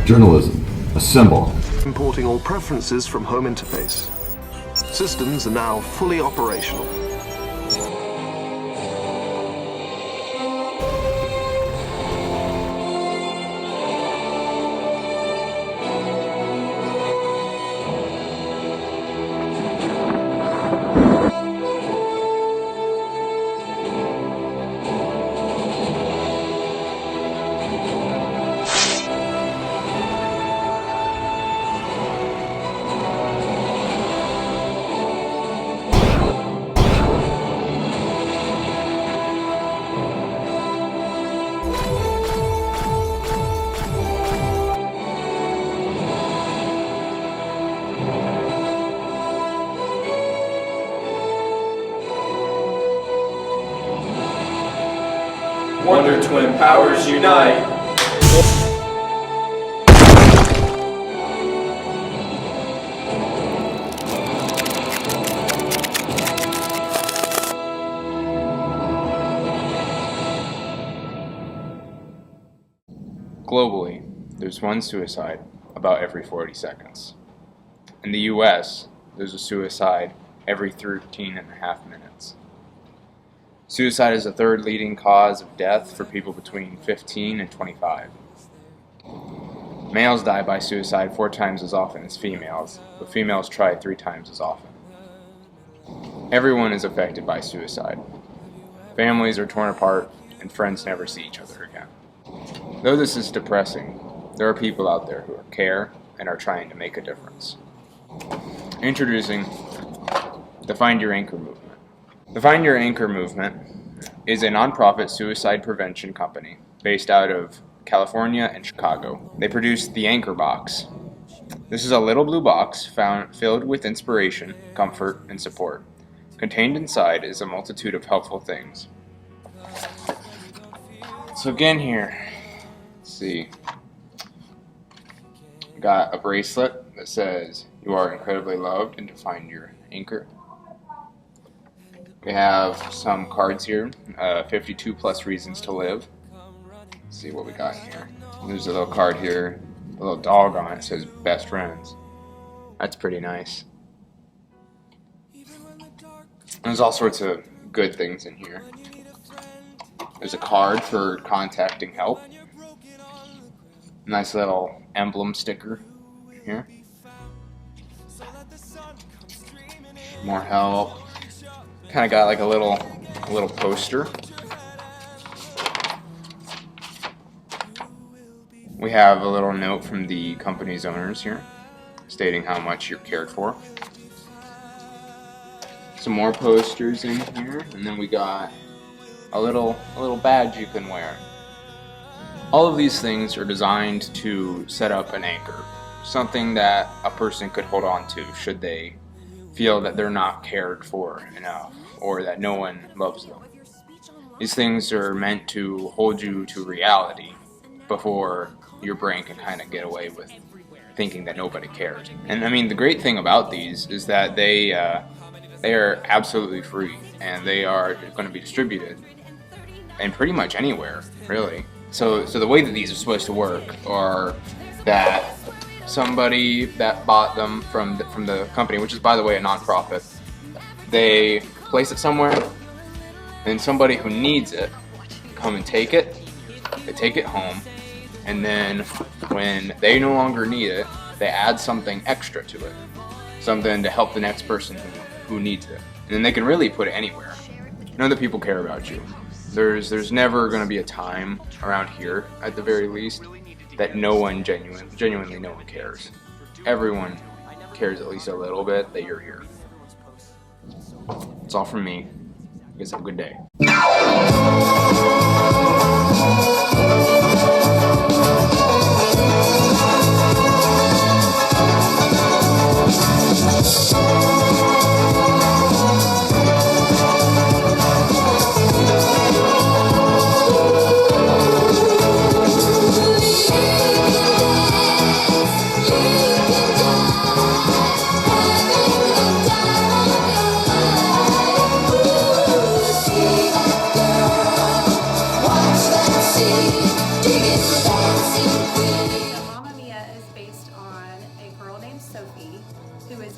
Journalism, assemble. Importing all preferences from home interface. Systems are now fully operational. Wonder Twin powers unite! Globally, there's one suicide about every 40 seconds. In the US, there's a suicide every 13 and a half minutes. Suicide is the third leading cause of death for people between 15 and 25. Males die by suicide 4 times as often as females, but females try 3 times as often. Everyone is affected by suicide. Families are torn apart, and friends never see each other again. Though this is depressing, there are people out there who care and are trying to make a difference. Introducing the Find Your Anchor movement. The Find Your Anchor movement is a nonprofit suicide prevention company based out of California and Chicago. They produce the Anchor Box. This is a little blue box filled with inspiration, comfort, and support. Contained inside is a multitude of helpful things. So again here, let's see. Got a bracelet that says you are incredibly loved and to find your anchor. We have some cards here, 52 plus reasons to live. Let's see what we got here. There's a little card here, a little dog on it, says best friends. That's pretty nice. There's all sorts of good things in here. There's a card for contacting help. Nice little emblem sticker here. More help. Kind of got like a little poster. We have a little note from the company's owners here, stating how much you're cared for. Some more posters in here, and then we got a little badge you can wear. All of these things are designed to set up an anchor, something that a person could hold on to should they feel that they're not cared for enough or that no one loves them. These things are meant to hold you to reality before your brain can kind of get away with thinking that nobody cares. And I mean, the great thing about these is that they are absolutely free, and they are going to be distributed in pretty much anywhere, really. So the way that these are supposed to work are that somebody that bought them from the company, which is by the way a non-profit, they place it somewhere, and somebody who needs it come and take it. They take it home, and then when they no longer need it, they add something extra to it, something to help the next person who needs it. And then they can really put it anywhere. Know that people care about you. There's never going to be a time around here, at the very least, that no one genuinely no one cares. Everyone cares at least a little bit that you're here. That's all from me. You guys have a good day.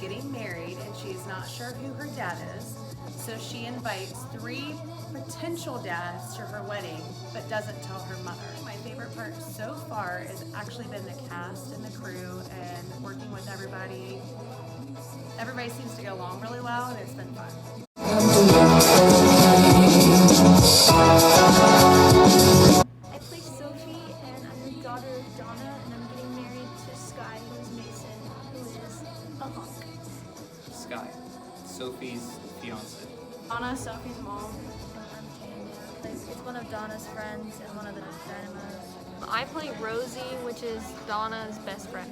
getting married and she's not sure who her dad is. So she invites 3 potential dads to her wedding, but doesn't tell her mother. My favorite part so far has actually been the cast and the crew and working with everybody. Everybody seems to get along really well and it's been fun. I play Sophie and I'm the daughter of Donna and I'm getting married to Sky, who's Mason, who is a hunk. Sky, Sophie's fiance. Donna, Sophie's mom. And I'm Tanya. It's one of Donna's friends and one of the Dynamos. I play Rosie, which is Donna's best friend.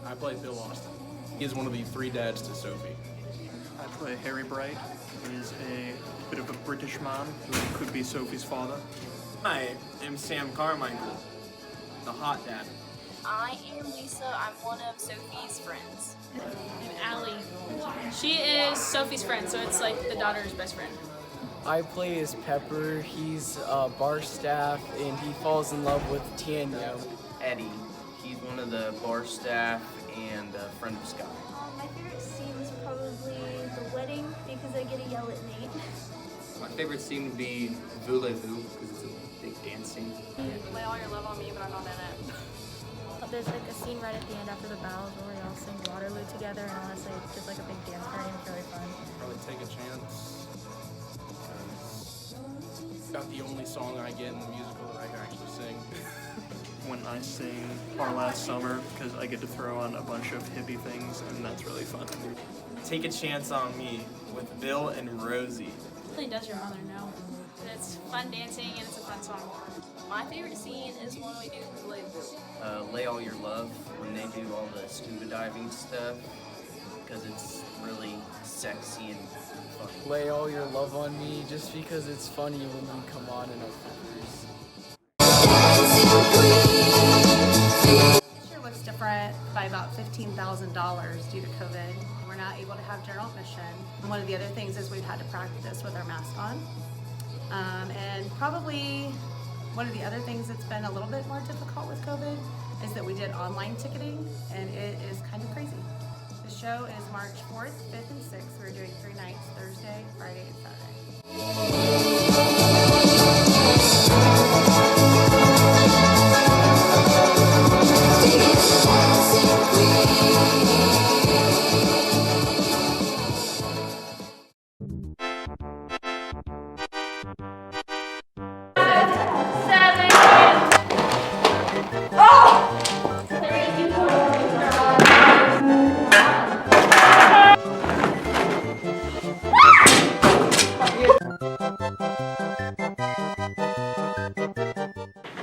I play Bill Austin. He is one of the 3 dads to Sophie. I play Harry Bright. He is a bit of a British man who could be Sophie's father. I am Sam Carmichael, the hot dad. I am Lisa. I'm one of Sophie's friends. I'm Allie. She is Sophie's friend, so it's like the daughter's best friend. I play as Pepper. He's bar staff and he falls in love with Tanya. Eddie, he's one of the bar staff and a friend of Sky. My favorite scene is probably the wedding because I get to yell at Nate. My favorite scene would be Voulez-Vous because it's a big dance scene. Lay all your love on me, but I'm not in it. There's like a scene right at the end after the bows where we all sing Waterloo together, and honestly it's just like a big dance party and it's really fun. Probably Take a Chance. Because it's about the only song I get in the musical that I can actually sing. When I sing Our Last Summer, because I get to throw on a bunch of hippie things and that's really fun. Take a Chance on Me with Bill and Rosie. Really does your mother know. It's fun dancing and it's a fun song. My favorite scene is when we do Voulez-Vous. Lay All Your Love when they do all the scuba diving stuff because it's really sexy and fun. Lay all your love on me just because it's funny when you come on in our flippers. This year looks different by about $15,000 due to COVID. We're not able to have general admission. One of the other things is we've had to practice with our mask on. And probably one of the other things that's been a little bit more difficult with COVID is that we did online ticketing and it is kind of crazy. The show is March 4th, 5th, and 6th. We're doing 3 nights, Thursday, Friday, and Saturday.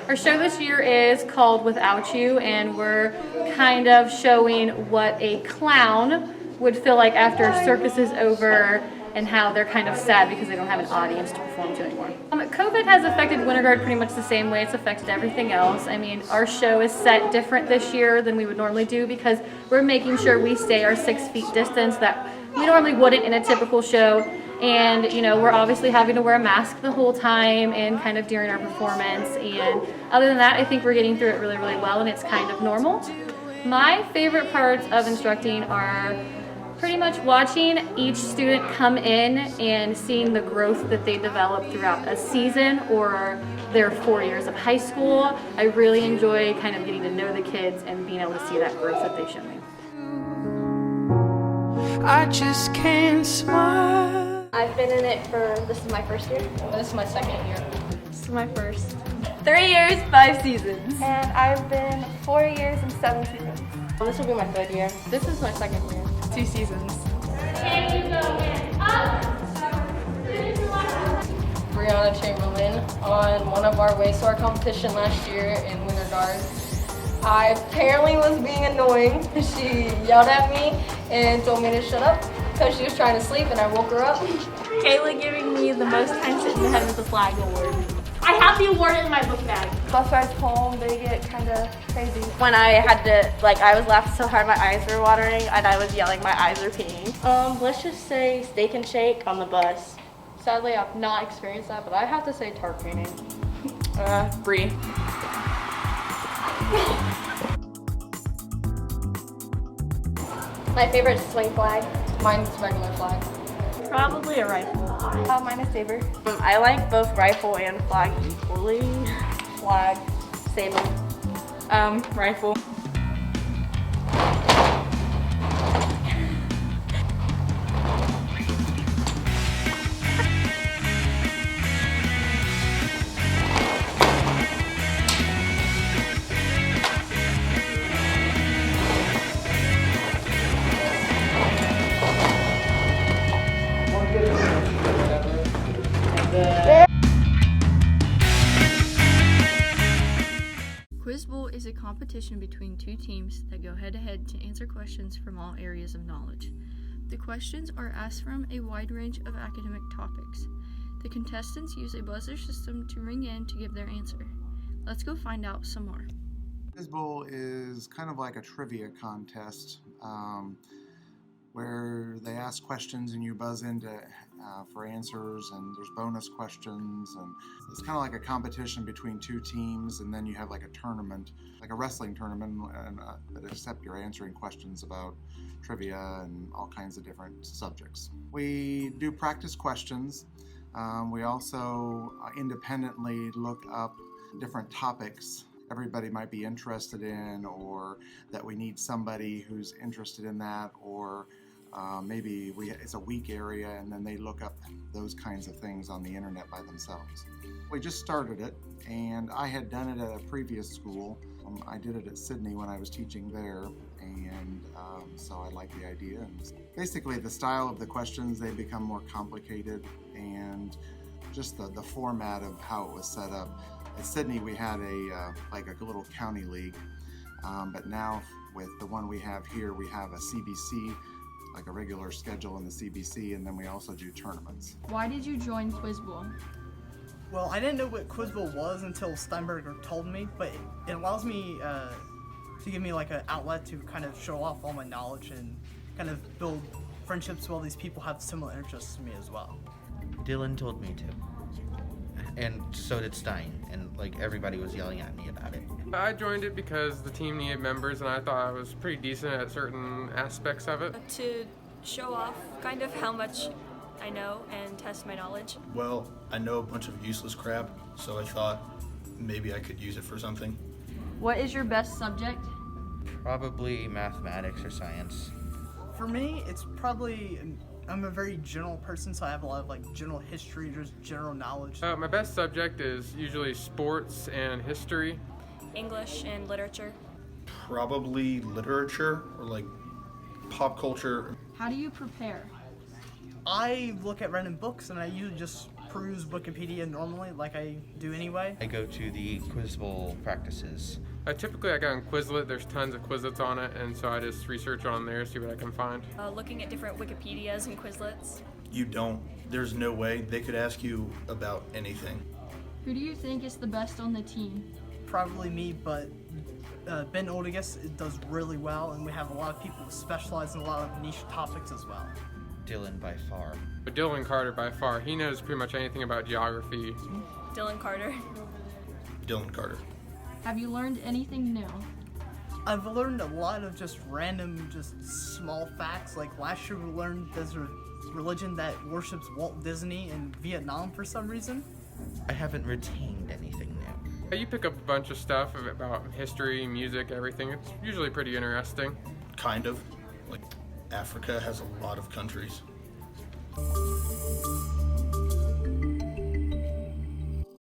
Our show this year is called Without You, and we're kind of showing what a clown would feel like after a circus is over and how they're kind of sad because they don't have an audience to perform to anymore. COVID has affected Winter Guard pretty much the same way it's affected everything else. I mean, our show is set different this year than we would normally do because we're making sure we stay our 6 feet distance that we normally wouldn't in a typical show. And, you know, we're obviously having to wear a mask the whole time and kind of during our performance. And other than that, I think we're getting through it really, really well and it's kind of normal. My favorite parts of instructing are pretty much watching each student come in and seeing the growth that they develop throughout a season or their 4 years of high school. I really enjoy kind of getting to know the kids and being able to see that growth that they show me. I just can't smile. I've been in it for, this is my first year. This is my second year. This is my first. 3 years, 5 seasons. And I've been 4 years and 7 seasons. This will be my 3rd year. This is my second year. 2 seasons. Brianna Chamberlain on one of our wastewater competition last year in Winter Guard. I apparently was being annoying. She yelled at me and told me to shut up because she was trying to sleep and I woke her up. Kayla giving me the most time sitting in the head with the flag award. I have the award in my book bag. Bus rides home, they get kind of crazy. When I had to, I was laughing so hard my eyes were watering and I was yelling my eyes are peeing. Let's just say steak and shake on the bus. Sadly, I've not experienced that, but I have to say tart painting. Brie. My favorite is swing flag. Mine's regular flag. Probably a rifle. Mine is saber. I like both rifle and flag equally. Flag. Saber. Rifle. Quiz Bowl is a competition between two teams that go head-to-head to answer questions from all areas of knowledge. The questions are asked from a wide range of academic topics. The contestants use a buzzer system to ring in to give their answer. Let's go find out some more. Quiz Bowl is kind of like a trivia contest where they ask questions and you buzz in for answers, and there's bonus questions, and it's kind of like a competition between two teams, and then you have like a tournament, like a wrestling tournament, and except you're answering questions about trivia and all kinds of different subjects. We do practice questions. We also independently look up different topics everybody might be interested in, or that we need somebody who's interested in that, or maybe it's a weak area and then they look up those kinds of things on the internet by themselves. We just started it, and I had done it at a previous school. I did it at Sydney when I was teaching there, and so I like the idea. And basically the style of the questions, they become more complicated, and just the format of how it was set up. At Sydney we had like a little county league, but now with the one we have here, we have a CBC, like a regular schedule in the CBC, and then we also do tournaments. Why did you join Quiz Bowl? Well, I didn't know what Quiz Bowl was until Steinberger told me, but it allows me to give me like an outlet to kind of show off all my knowledge and kind of build friendships with all these people who have similar interests to me as well. Dylan told me to. And so did Stein, and like everybody was yelling at me about it. I joined it because the team needed members, and I thought I was pretty decent at certain aspects of it. To show off kind of how much I know and test my knowledge. Well, I know a bunch of useless crap, so I thought maybe I could use it for something. What is your best subject? Probably mathematics or science. For me, it's probably, I'm a very general person, so I have a lot of like general history, just general knowledge. My best subject is usually sports and history. English and literature. Probably literature or like pop culture. How do you prepare? I look at random books and I usually just peruse Wikipedia normally, like I do anyway. I go to the Quiz Bowl practices. Typically I go on Quizlet. There's tons of Quizlets on it, and so I just research on there, see what I can find. Looking at different Wikipedias and Quizlets. You don't. There's no way they could ask you about anything. Who do you think is the best on the team? Probably me, but Ben Oldigus does really well, and we have a lot of people who specialize in a lot of niche topics as well. Dylan by far. But Dylan Carter by far. He knows pretty much anything about geography. Dylan Carter. Dylan Carter. Have you learned anything new? I've learned a lot of just random, just small facts. Like last year we learned there's a religion that worships Walt Disney in Vietnam for some reason. I haven't retained anything new. You pick up a bunch of stuff about history, music, everything. It's usually pretty interesting. Kind of. Like Africa has a lot of countries.